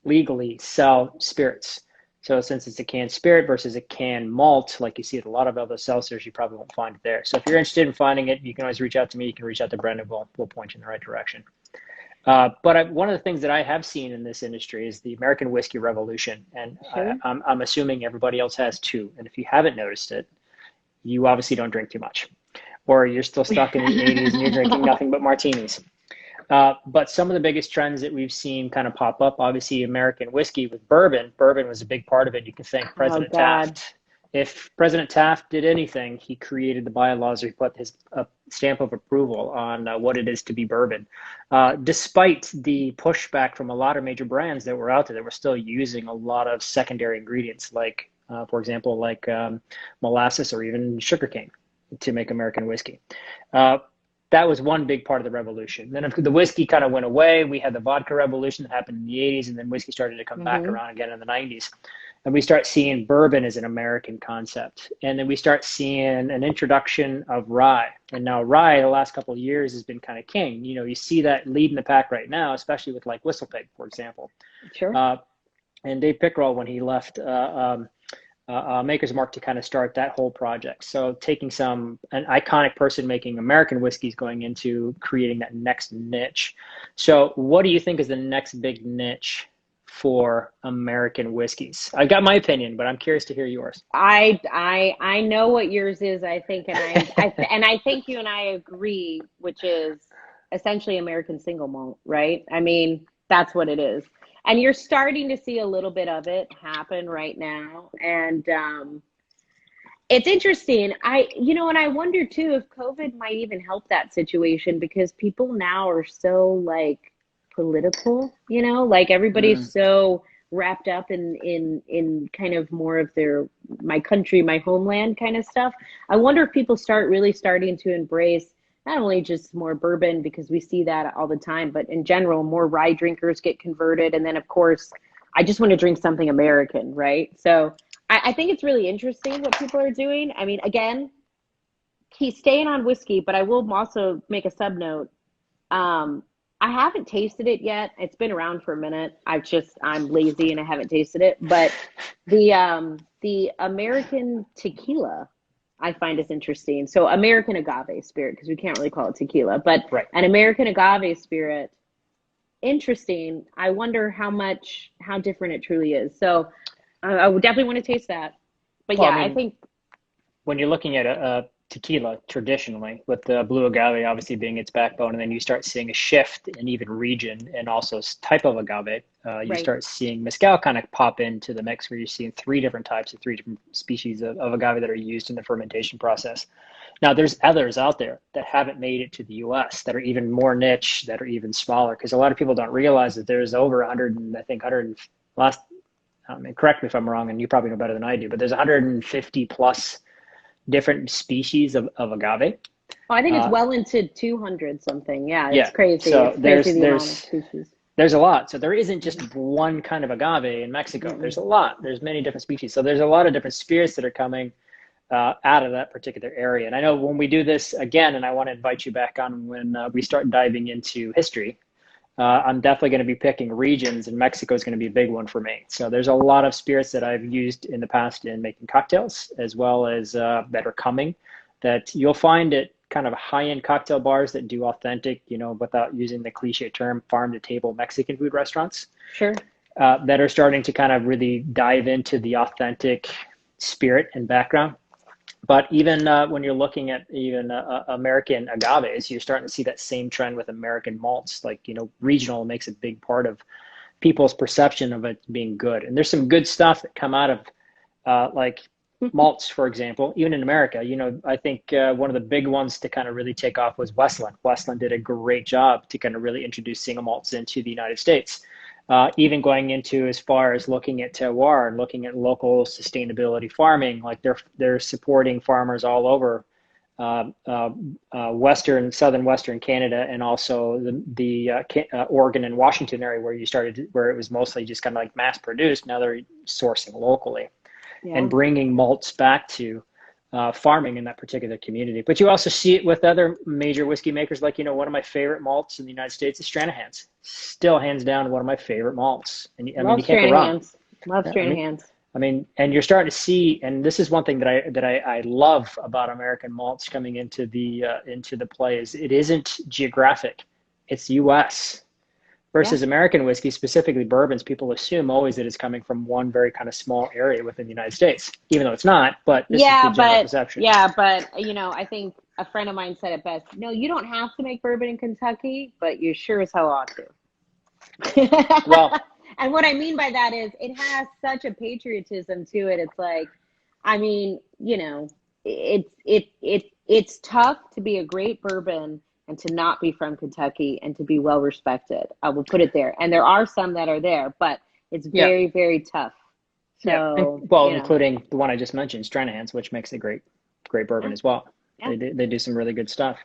A: legally sell spirits. So since it's a canned spirit versus a canned malt, like you see at a lot of other seltzers, you probably won't find it there. So if you're interested in finding it, you can always reach out to me. You can reach out to Brenda. We'll point you in the right direction. But one of the things that I have seen in this industry is the American whiskey revolution. And sure. I'm assuming everybody else has too. And if you haven't noticed it, you obviously don't drink too much, or you're still stuck in the 80s and you're drinking nothing but martinis. But some of the biggest trends that we've seen kind of pop up, obviously American whiskey with bourbon. Bourbon was a big part of it. You can thank President Taft. If President Taft did anything, he created the bylaws, or he put his stamp of approval on what it is to be bourbon. Despite the pushback from a lot of major brands that were out there that were still using a lot of secondary ingredients, like, for example, like molasses or even sugarcane to make American whiskey. That was one big part of the revolution. Then the whiskey kind of went away. We had the vodka revolution that happened in the 80s, and then whiskey started to come back around again in the 90s. And we start seeing bourbon as an American concept. And then we start seeing an introduction of rye. And now rye, the last couple of years, has been kind of king. You know, you see that leading the pack right now, especially with like Whistle Pig, for example.
B: Sure.
A: And Dave Pickerel, when he left Maker's Mark to kind of start that whole project. So taking an iconic person making American whiskeys going into creating that next niche. So what do you think is the next big niche for American whiskeys? I got my opinion, but I'm curious to hear yours.
B: I know what yours is, I think, and I think you and I agree, which is essentially American single malt, right? I mean, That's what it is. And you're starting to see a little bit of it happen right now. And it's interesting. And I wonder too if COVID might even help that situation because people now are so like political, like everybody's so wrapped up in kind of more of their my country, my homeland kind of stuff. I wonder if people really starting to embrace not only just more bourbon because we see that all the time, but in general, more rye drinkers get converted. And then of course, I just want to drink something American, right? So I think it's really interesting what people are doing. I mean, again, he's staying on whiskey, but I will also make a sub note. I haven't tasted it yet. It's been around for a minute. I'm lazy and I haven't tasted it. But the American tequila I find is interesting. So American agave spirit, because we can't really call it tequila, but
A: Right.
B: an American agave spirit, interesting. I wonder how different it truly is. So I would definitely want to taste that. But
A: Well,
B: yeah,
A: I
B: I
A: mean,
B: think
A: when you're looking at a tequila traditionally, with the blue agave obviously being its backbone, and then you start seeing a shift in even region and also type of agave, you
B: right.
A: start seeing mezcal kind of pop into the mix where you're seeing three different types of three different species of agave that are used in the fermentation process. Now, there's others out there that haven't made it to the US that are even more niche, that are even smaller, because a lot of people don't realize that there's over 100, and I think 100 last, correct me if I'm wrong, and you probably know better than I do, but there's 150 plus different species of agave.
B: Oh, I think it's
A: Uh,
B: well into 200 something. Yeah, it's
A: yeah,
B: crazy.
A: so
B: It's crazy the amount of species.
A: there's a lot. So there isn't just one kind of agave in Mexico. There's
B: Mm-mm.
A: a lot. There's many different species. So there's a lot of different spirits that are coming out of that particular area. And I know when we do this again, and I want to invite you back on when we start diving into history, I'm definitely going to be picking regions, and Mexico is going to be a big one for me. So there's a lot of spirits that I've used in the past in making cocktails, as well as that are coming, that you'll find at kind of high-end cocktail bars that do authentic, without using the cliche term, farm-to-table Mexican food restaurants,
B: Sure.
A: that are starting to kind of really dive into the authentic spirit and background. But even when you're looking at even American agaves, you're starting to see that same trend with American malts. Like, regional makes a big part of people's perception of it being good. And there's some good stuff that come out of like malts, for example, even in America. I think one of the big ones to kind of really take off was Westland. Westland did a great job to kind of really introduce single malts into the United States. Even going into as far as looking at terroir and looking at local sustainability farming, like they're supporting farmers all over southern western Canada, and also the Oregon and Washington area where it was mostly just kind of like mass produced. Now they're sourcing locally
B: Yeah.
A: and bringing malts back to farming in that particular community. But you also see it with other major whiskey makers. Like, one of my favorite malts in the United States is Stranahan's. Still hands down one of my favorite malts. And I mean,
B: Love
A: you can't go wrong.
B: Stranahan's. Love Stranahan's.
A: And you're starting to see, and this is one thing that I love about American malts coming into the play, is it isn't geographic, it's U.S.
B: Yeah.
A: versus American whiskey, specifically bourbons. People assume always that it's coming from one very kind of small area within the United States, even though it's not. But this is the general perception.
B: Yeah, but I think a friend of mine said it best. No, you don't have to make bourbon in Kentucky, but you sure as hell ought to.
A: Well,
B: and what I mean by that is it has such a patriotism to it. It's like, I mean, it's tough to be a great bourbon and to not be from Kentucky and to be well respected. I will put it there. And there are some that are there, but it's very, very tough. So,
A: including the one I just mentioned, Stranahan's, which makes a great bourbon as well. Yeah. They do some really good stuff.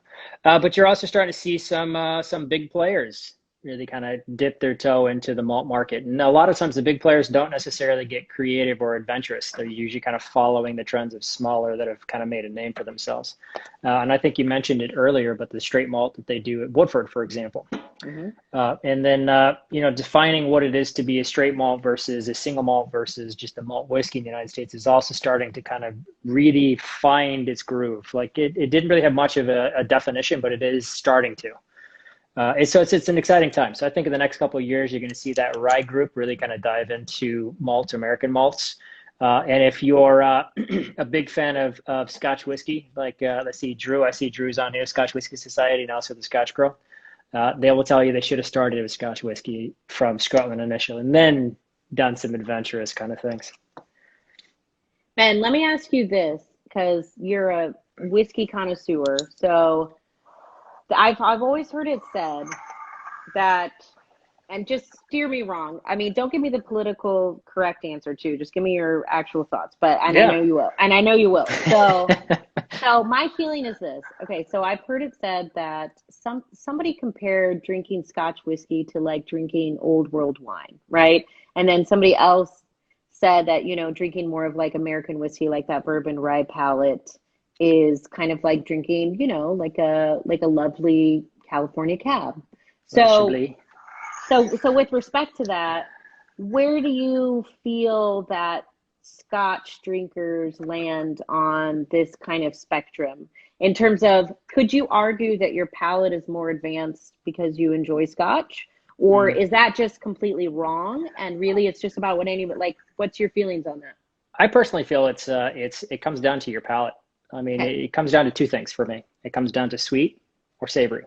A: But you're also starting to see some big players really kind of dip their toe into the malt market. And a lot of times the big players don't necessarily get creative or adventurous. They're usually kind of following the trends of smaller that have kind of made a name for themselves. And I think you mentioned it earlier, but the straight malt that they do at Woodford, for example. Mm-hmm. And then, defining what it is to be a straight malt versus a single malt versus just a malt whiskey in the United States is also starting to kind of really find its groove. Like it didn't really have much of a definition, but it is starting to. It's an exciting time. So I think in the next couple of years, you're going to see that rye group really kind of dive into American malts. And if you're a big fan of Scotch whiskey, like let's see, Drew, I see Drew's on here, Scotch Whiskey Society, and also the Scotch Girl. they will tell you they should have started with Scotch whiskey from Scotland initially and then done some adventurous kind of things.
B: And let me ask you this, because you're a whiskey connoisseur. So I've always heard it said that, and just steer me wrong. I mean, don't give me the political correct answer too. Just give me your actual thoughts. But and I
A: Yeah.
B: know you will. And I know you will. So my feeling is this. Okay, so I've heard it said that somebody compared drinking Scotch whiskey to like drinking old world wine, right? And then somebody else said that, drinking more of like American whiskey, like that bourbon rye palate, is kind of like drinking, like a lovely California cab. So
A: Chablis.
B: so with respect to that, where do you feel that Scotch drinkers land on this kind of spectrum in terms of, could you argue that your palate is more advanced because you enjoy Scotch? Or
A: Mm.
B: is that just completely wrong? And really it's just about what's your feelings on that?
A: I personally feel it comes down to your palate. I mean,
B: Okay.
A: it comes down to two things for me. It comes down to sweet or savory.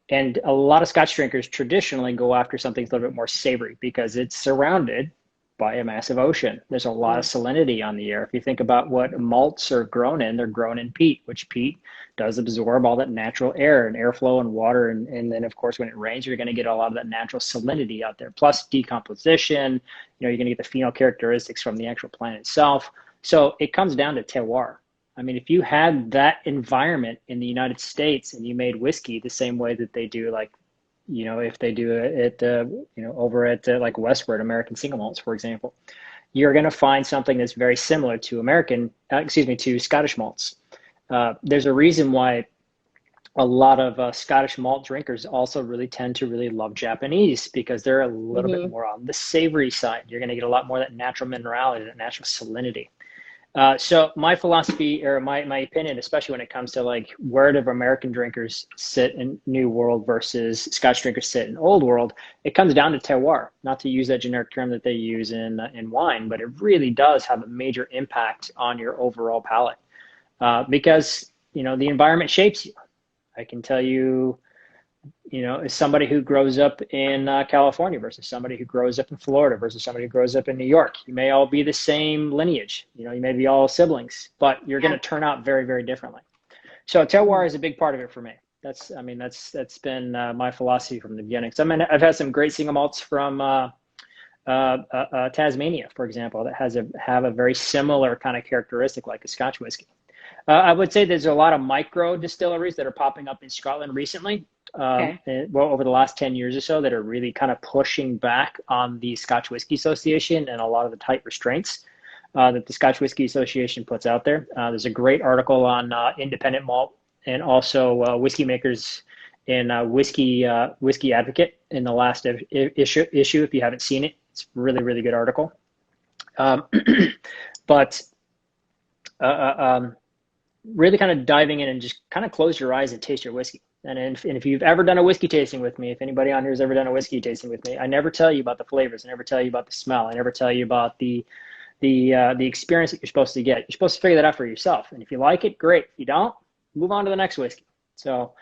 A: And a lot of Scotch drinkers traditionally go after something a little bit more savory because it's surrounded by a massive ocean. There's a lot of
B: Mm,
A: salinity on the air. If you think about what malts are grown in, they're grown in peat, which peat does absorb all that natural air and airflow and water. And then, of course, when it rains, you're going to get a lot of that natural salinity out there, plus decomposition. You're going to get the phenol characteristics from the actual plant itself. So it comes down to terroir. I mean, if you had that environment in the United States and you made whiskey the same way that they do, like, if they do it, over at like Westward American single malts, for example, you're going to find something that's very similar to to Scottish malts. There's a reason why a lot of Scottish malt drinkers also really tend to really love Japanese because they're a little bit
B: mm-hmm.
A: more on the savory side. You're going to get a lot more of that natural minerality, that natural salinity. So my philosophy or my opinion, especially when it comes to like where do American drinkers sit in New World versus Scotch drinkers sit in Old World, it comes down to terroir. Not to use that generic term that they use in wine, but it really does have a major impact on your overall palate because the environment shapes you. I can tell you, as somebody who grows up in California versus somebody who grows up in Florida versus somebody who grows up in New York. You may all be the same lineage. You may be all siblings, but you're going
B: Yeah.
A: to turn out very, very differently. So terroir is a big part of it for me. That's been my philosophy from the beginning. So I've had some great single malts from Tasmania, for example, that have a very similar kind of characteristic like a Scotch whiskey. I would say there's a lot of micro distilleries that are popping up in Scotland recently,
B: Okay.
A: over the last 10 years or so, that are really kind of pushing back on the Scotch Whisky Association and a lot of the tight restraints that the Scotch Whisky Association puts out there. There's a great article on independent malt and also whiskey makers in Whiskey Advocate in the last issue. If you haven't seen it, it's a really, really good article. But really kind of diving in and just kind of close your eyes and taste your whiskey. And if you've ever done a whiskey tasting with me, if anybody on here has ever done a whiskey tasting with me, I never tell you about the flavors. I never tell you about the smell. I never tell you about the experience that you're supposed to get. You're supposed to figure that out for yourself. And if you like it, great. If you don't, move on to the next whiskey. So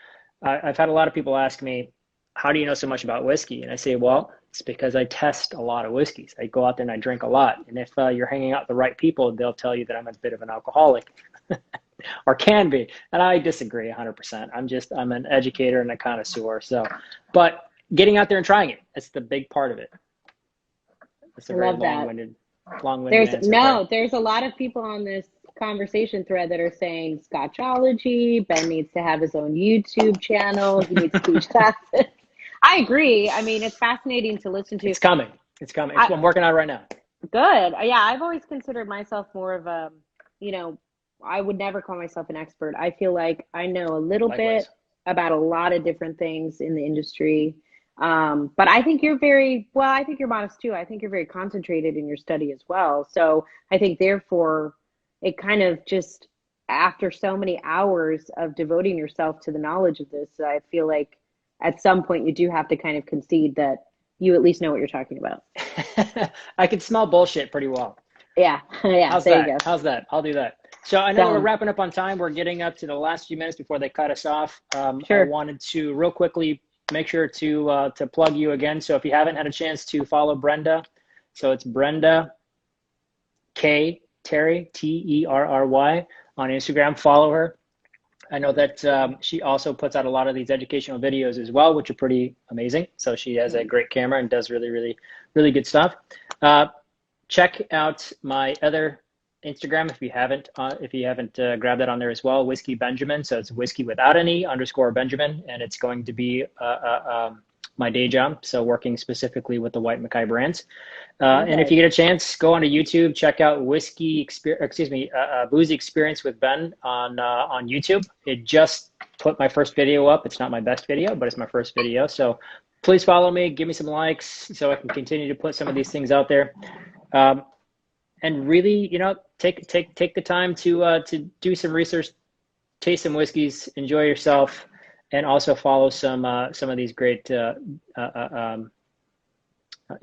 A: I've had a lot of people ask me, how do you know so much about whiskey? And I say, well, it's because I test a lot of whiskeys. I go out there and I drink a lot. And if you're hanging out with the right people, they'll tell you that I'm a bit of an alcoholic. Or can be, and I disagree 100%. I'm an educator and a connoisseur. So, but getting out there and trying it—that's the big part of it. It's a
B: I
A: very
B: love that.
A: long-winded answer there.
B: There's a lot of people on this conversation thread that are saying Scotchology. Ben needs to have his own YouTube channel. He needs to teach classes. I agree. I mean, it's fascinating to listen to.
A: It's coming. It's coming. It's what I'm working on right now.
B: Good. Yeah, I've always considered myself more of a, I would never call myself an expert. I feel like I know a little
A: Likewise.
B: bit about a lot of different things in the industry. But I think I think you're modest too. I think you're very concentrated in your study as well. So I think therefore it kind of just, after so many hours of devoting yourself to the knowledge of this, I feel like at some point you do have to kind of concede that you at least know what you're talking about.
A: I can smell bullshit pretty well.
B: Yeah. Yeah.
A: How's
B: There
A: that?
B: you go.
A: How's that? I'll do that. So I know we're
B: Done.
A: wrapping up on time. We're getting up to the last few minutes before they cut us off. I
B: Sure.
A: wanted to real quickly make sure to plug you again. So if you haven't had a chance to follow Brenda, so it's Brenda K Terry, Terry on Instagram. Follow her. I know that she also puts out a lot of these educational videos as well, which are pretty amazing. So she has a great camera and does really, really, really good stuff. Check out my other Instagram if you haven't grabbed that on there as well, Whiskey Benjamin. So it's whiskey without any _ Benjamin, and it's going to be my day job. So working specifically with the White Mackay brands. And if you get a chance, go onto YouTube, check out Boozy Experience with Ben on YouTube. It just put my first video up. It's not my best video, but it's my first video. So please follow me, give me some likes so I can continue to put some of these things out there. And really, take the time to do some research, taste some whiskeys, enjoy yourself, and also follow some of these great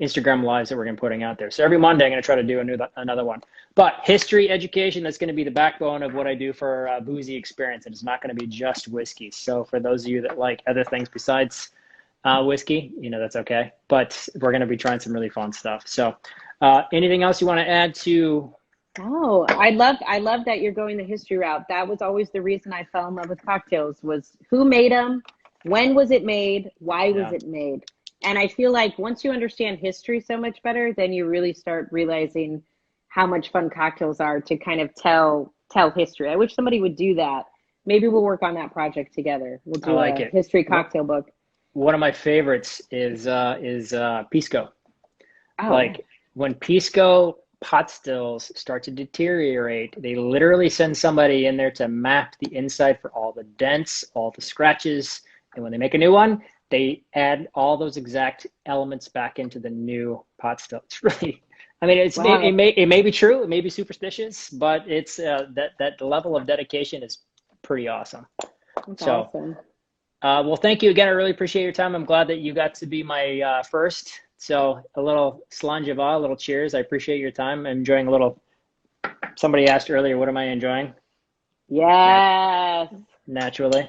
A: Instagram lives that we're going to be putting out there. So every Monday, I'm going to try to do another one. But history education, that's going to be the backbone of what I do for Boozy Experience, and it's not going to be just whiskey. So for those of you that like other things besides whiskey, that's okay. But we're going to be trying some really fun stuff. So anything else you want to add to?
B: Oh, I love that you're going the history route. That was always the reason I fell in love with cocktails, was who made them, when was it made, why was it made? And I feel like once you understand history so much better, then you really start realizing how much fun cocktails are to kind of tell history. I wish somebody would do that. Maybe we'll work on that project together. We'll do a history cocktail book.
A: One of my favorites is Pisco. Oh. Like when Pisco pot stills start to deteriorate, they literally send somebody in there to map the inside for all the dents, all the scratches, and when they make a new one, they add all those exact elements back into the new pot still. It's really, I mean, it may be true, it may be superstitious, but it's that level of dedication is pretty awesome.
B: That's awesome.
A: Well, thank you again. I really appreciate your time. I'm glad that you got to be my first. So a little slanjava, a little cheers. I appreciate your time. I'm enjoying a little. Somebody asked earlier, what am I enjoying?
B: Yes.
A: Naturally.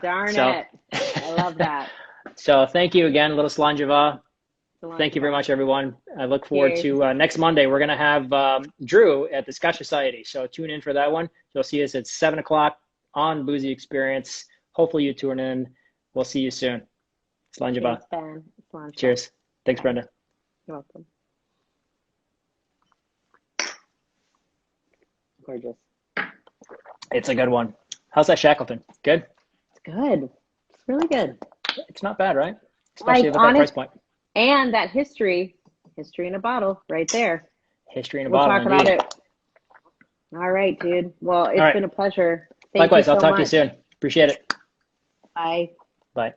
B: Darn it. I love that.
A: So thank you again, a little slanjava. Thank you very much, everyone. I look forward to next Monday. We're going to have Drew at the Scotch Society. So tune in for that one. You'll see us at 7 o'clock on Boozy Experience. Hopefully you tune in. We'll see you soon. Slanjava.
B: Thanks, Ben.
A: Cheers. Thanks, Brenda.
B: You're welcome. Gorgeous.
A: It's a good one. How's that Shackleton? Good?
B: It's good. It's really good.
A: It's not bad, right? Especially with that price point.
B: And that history in a bottle right there.
A: History in a bottle.
B: We'll talk about it. All right, dude. Well, it's been a pleasure.
A: Likewise, I'll talk to you soon. Appreciate it.
B: Bye.
A: Bye.